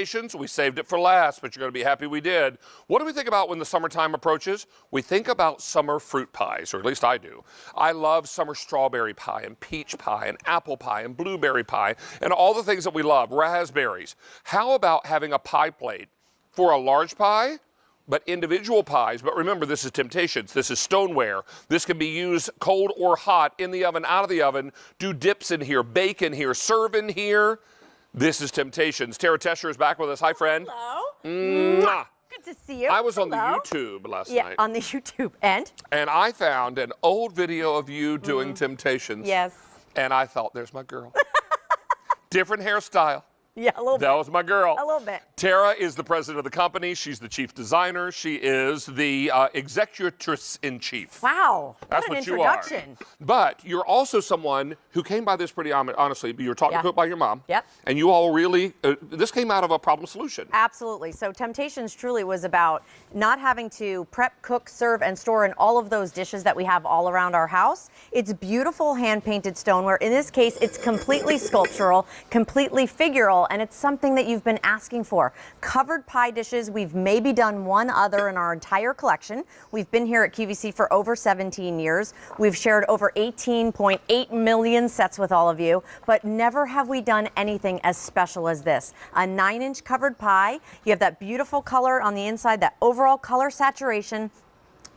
Temptations, we saved it for last, but you're going to be happy we did. What do we think about when the summertime approaches? We think about summer fruit pies, or at least I do. I love summer strawberry pie and peach pie and apple pie and blueberry pie and all the things that we love, raspberries. How about having a pie plate for a large pie, but individual pies? But remember, this is Temptations. This is stoneware. This can be used cold or hot, in the oven, out of the oven. Do dips in here, bake in here, serve in here. This is Temptations. Tara Tesher is back with us. Hi, friend. Hello. Mwah. Good to see you. I was on the YouTube last night. Yeah, on the YouTube. And I found an old video of you doing Temptations. yes. And I thought, there's my girl. Different hairstyle. Yeah, a little bit. That was my girl. A little bit. Tara is the president of the company. She's the chief designer. She is the executrix-in-chief. Wow. That's what an what introduction. you are. But you're also someone who came by this pretty honestly. You were taught to cook by your mom. Yep. And you all really, this came out of a problem solution. Absolutely. So Temptations truly was about not having to prep, cook, serve, and store in all of those dishes that we have all around our house. It's beautiful hand-painted stoneware. In this case, it's completely sculptural, completely figural, and it's something that you've been asking for. Covered pie dishes, we've maybe done one other in our entire collection. We've been here at QVC for over 17 years. We've shared over 18.8 million sets with all of you, but never have we done anything as special as this. A 9-inch covered pie. You have that beautiful color on the inside, that overall color saturation,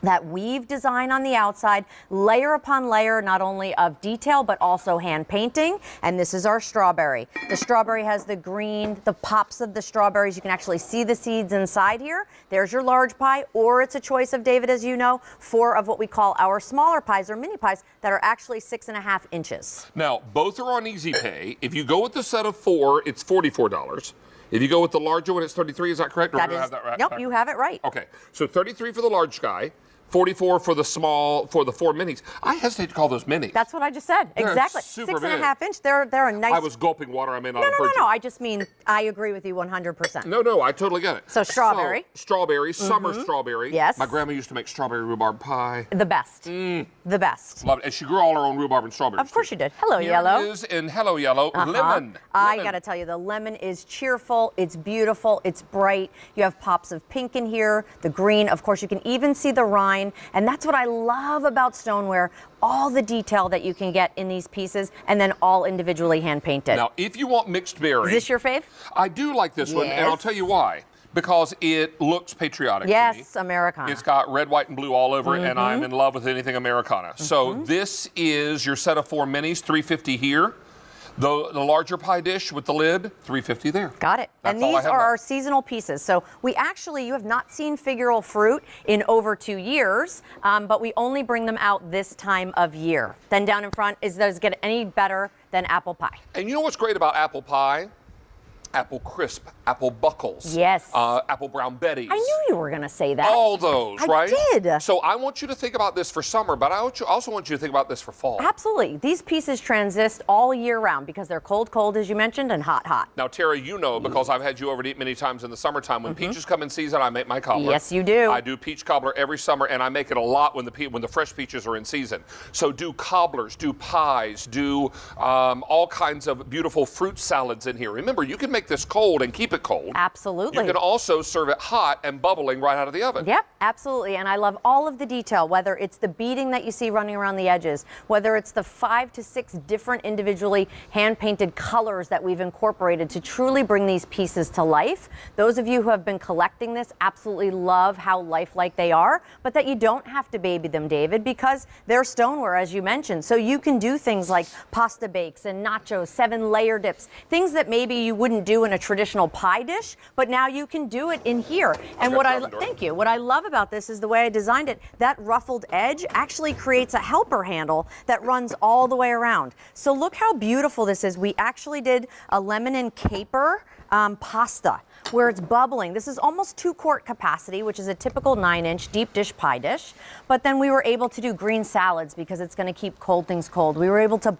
that weave design on the outside, layer upon layer, not only of detail, but also hand painting. And this is our strawberry. The strawberry has the green, the pops of the strawberries. You can actually see the seeds inside here. There's your large pie, or it's a choice of, David, as you know, 4 of what we call our smaller pies or mini pies that are actually 6.5 inches. Now, both are on Easy Pay. If you go with the set of 4, it's $44. If you go with the larger one, it's $33. Is that correct? Or That do I is, have that right? nope, you have it right. Okay, so $33 for the large guy, $44 for the small, for the 4 minis. I hesitate to call those minis. That's what I just said. They're exactly. super 6.5 inch. They're a nice. I was gulping water. I may not have heard No. you. I just mean I agree with you 100%. No, I totally get it. So strawberry. So, strawberry, summer strawberry. Yes. My grandma used to make strawberry rhubarb pie. The best. The best. Love it. And she grew all her own rhubarb and strawberries. Of course too. you did. Hello, Here yellow. It is in Hello Yellow. Lemon. I Lemon. got to tell you, the lemon is cheerful, it's beautiful, it's bright. You have pops of pink in here, the green. Of course, you can even see the rind. And that's what I love about stoneware, all the detail that you can get in these pieces, and then all individually hand painted. Now, if you want mixed berry. Is this your fave? I do like this one, and I'll Yes. tell you why. Because it looks patriotic to me. Yes, Americana. It's got red, white, and blue all over it, and I'm in love with anything Americana. So this is your set of 4 minis, $350 here. The larger pie dish with the lid, $350 there. Got it. That's and all I these have are left. our seasonal pieces. So you have not seen figural fruit in over 2 years, but we only bring them out this time of year. Then down in front, does it get any better than apple pie? And you know what's great about apple pie? Apple crisp, apple buckles. Yes. Apple brown betties. I knew you were going to say that. All those, I right? did. So I want you to think about this for summer, but I also want you to think about this for fall. Absolutely. These pieces transist all year round because they're cold, as you mentioned, and hot. Now, Tara, you know, because I've had you over to eat many times in the summertime, when peaches come in season, I make my cobbler. Yes, you do. I do peach cobbler every summer, and I make it a lot when the fresh peaches are in season. So do cobblers, do pies, do all kinds of beautiful fruit salads in here. Remember, you can make this cold and keep it cold. Absolutely. You can also serve it hot and bubbling right out of the oven. Yep, absolutely. And I love all of the detail, whether it's the beading that you see running around the edges, whether it's the 5 to 6 different individually hand-painted colors that we've incorporated to truly bring these pieces to life. Those of you who have been collecting this absolutely love how lifelike they are, but that you don't have to baby them, David, because they're stoneware, as you mentioned. So you can do things like pasta bakes and nachos, 7-layer dips, things that maybe you wouldn't do in a traditional pie dish, but now you can do it in here. And thank you. What I love about this is the way I designed it. That ruffled edge actually creates a helper handle that runs all the way around. So look how beautiful this is. We actually did a lemon and caper pasta where it's bubbling. This is almost 2-quart capacity, which is a typical 9-inch deep dish pie dish. But then we were able to do green salads because it's going to keep cold things cold. We were able to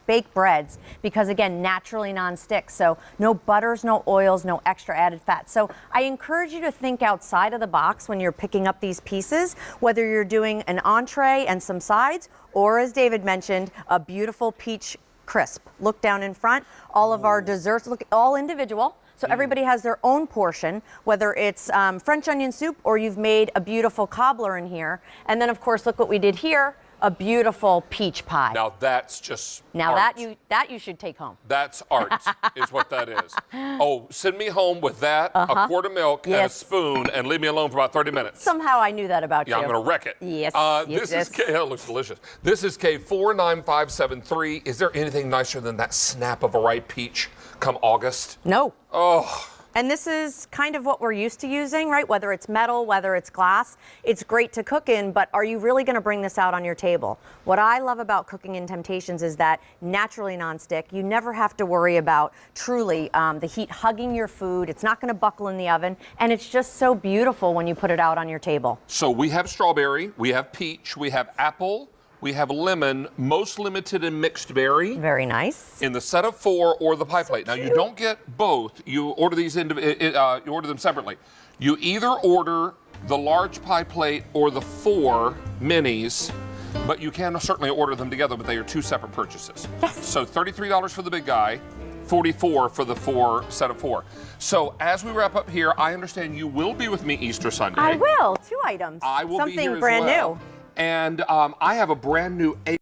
bake breads because, again, naturally non-stick. So no butters, no oils, no extra added fat. So I encourage you to think outside of the box when you're picking up these pieces, whether you're doing an entree and some sides, or, as David mentioned, a beautiful peach crisp. Look down in front. All of our desserts look all individual. So everybody has their own portion, whether it's French onion soup or you've made a beautiful cobbler in here. And then, of course, look what we did here. A beautiful peach pie. Now that's just now art. that you should take home. That's art, is what that is. Oh, send me home with that, a quart of milk, and a spoon, and leave me alone for about 30 minutes. Somehow I knew that about you. Yeah, I'm going to wreck it. Yes, this is K. Oh, it looks delicious. This is K49573. Is there anything nicer than that snap of a ripe peach come August? No. Oh. And this is kind of what we're used to using, right? Whether it's metal, whether it's glass, it's great to cook in, but are you really going to bring this out on your table? What I love about cooking in Temp-tations is that naturally nonstick, you never have to worry about truly the heat hugging your food. It's not going to buckle in the oven, and it's just so beautiful when you put it out on your table. So we have strawberry, we have peach, we have apple, we have lemon, most limited in mixed berry. Very nice. In the set of 4 or the pie plate. Now you don't get both. You order these you order them separately. You either order the large pie plate or the 4 minis, but you can certainly order them together, but they are 2 separate purchases. Yes. So $33 for the big guy, $44 for the set of 4. So as we wrap up here, I understand you will be with me Easter Sunday. I will. 2 items. I will be here Something as brand well. new. And I have a brand new